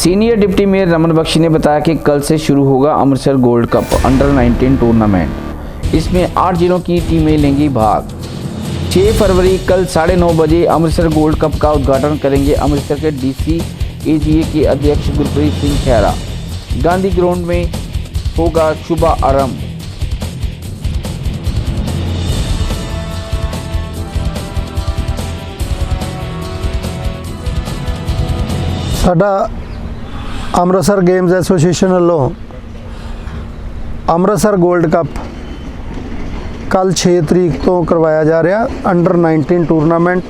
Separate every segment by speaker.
Speaker 1: Senior deputy mayor Raman Bakshi ने बताया कि कल से शुरू होगा Amritsar gold cup under 19 tournament. इसमें 8 जिलों की टीमें लेंगी भाग। 6 फरवरी कल 9:30 बजे अमृतसर गोल्ड कप का उद्घाटन करेंगे अमृतसर के डीसी एजीए के अध्यक्ष गुरप्रीत सिंह खैरा। गांधी ग्राउंड में होगा शुभारंभ।
Speaker 2: साडा अमृतसर गेम्स एसोसीएशन वालों अमृतसर गोल्ड कप कल 6 तरीक तो करवाया जा रहा अंडर 19 टूरनामेंट,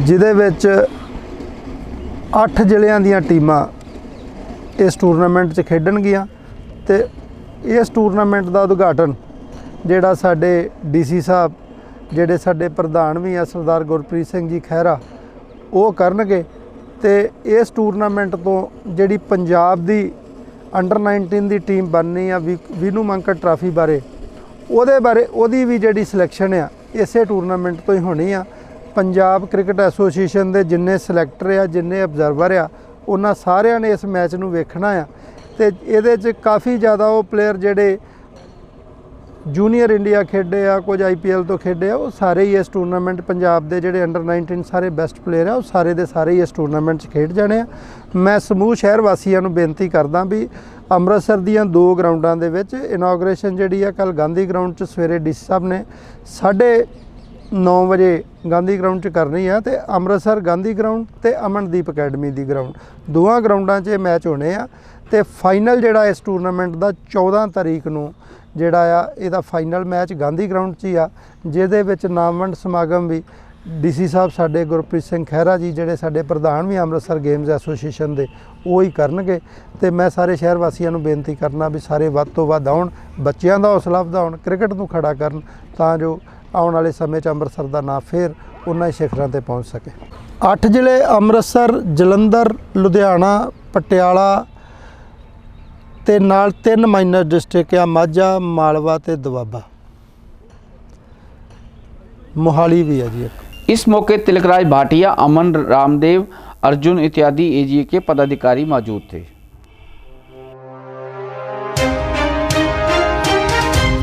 Speaker 2: जिदे विच 8 जिलियां दियां टीमां इस टूरनामेंट च खेडणगियां ते इस टूरनामेंट का उद्घाटन जिहड़ा साडे डीसी साहब जिहड़े साडे प्रधान भी आ सरदार गुरप्रीत सिंह जी खैरा वो करनगे। ते इस टूरनामेंट तो जिहड़ी Punjab the under 19 the team बननी आ वीनू मंकट ट्राफी बारे ओदी भी जिहड़ी सिलैक्शन आ इसे टूरनामेंट तो ही होनी आ। पंजाब क्रिकेट एसोसीएशन दे जिन्ने सिलैक्टर आ जिन्ने ऑबजरवर आ उन्हां सारिਆਂ ने इस मैच नूं वेखना आ ते इहदे च काफ़ी ज़्यादा वो प्लेयर जिहड़े जूनीयर इंडिया खेडे आ कुछ IPL तो खेडे आ वो सारे ही इस टूरनामेंट पंजाब दे जिहड़े अंडर 19 सारे बेस्ट प्लेयर आ वो सारे दे सारे ही इस टूरनामेंट च खेड जाने आ। मैं समूह शहर वासियों नूं बेनती करदा भी अमृतसर दीयां 2 ग्राउंडां दे विच इनॉग्रेशन जिहड़ी आ कल गांधी ग्राउंड च सवेरे डीसी साहब ने 9:30 बजे गांधी ग्राउंड च करनी है ते अमृतसर गांधी ग्राउंड ते अमनदीप अकैडमी दी ग्राउंड दोवां ग्राउंडां च मैच होने आ ते फाइनल जिहड़ा इस टूरनामेंट दा 14 तारीख नूं जिहड़ा आ इहदा फाइनल मैच गांधी ग्राउंड च ही आ, जिहदे विच नामवंड समागम भी डीसी साहब साडे गुरप्रीत सिंह खैरा जी जिहड़े साडे प्रधान भी अमृतसर गेम्स एसोसीएशन दे वो ही करनगे। ते मैं सारे शहर वासियों नूं बेनती करना भी सारे वध तो वध आउण, बच्चिआं दा हौसला वधाउण, क्रिकेट नूं खड़ा करन तां जो आउण वाले समय च अमृतसर दा नाम फिर उन्हां ही शिखरां ते पहुँच सके। 8 जिले अमृतसर, जलंधर, लुधियाना, पटियाला ते नाल 3 माइनर डिस्ट्रिक्ट आ माझा, मालवा ते दोआबा, मोहाली भी है जी।
Speaker 1: इस मौके तिलकराज भाटिया, अमन रामदेव, अर्जुन इत्यादि एजीए के पदाधिकारी मौजूद थे।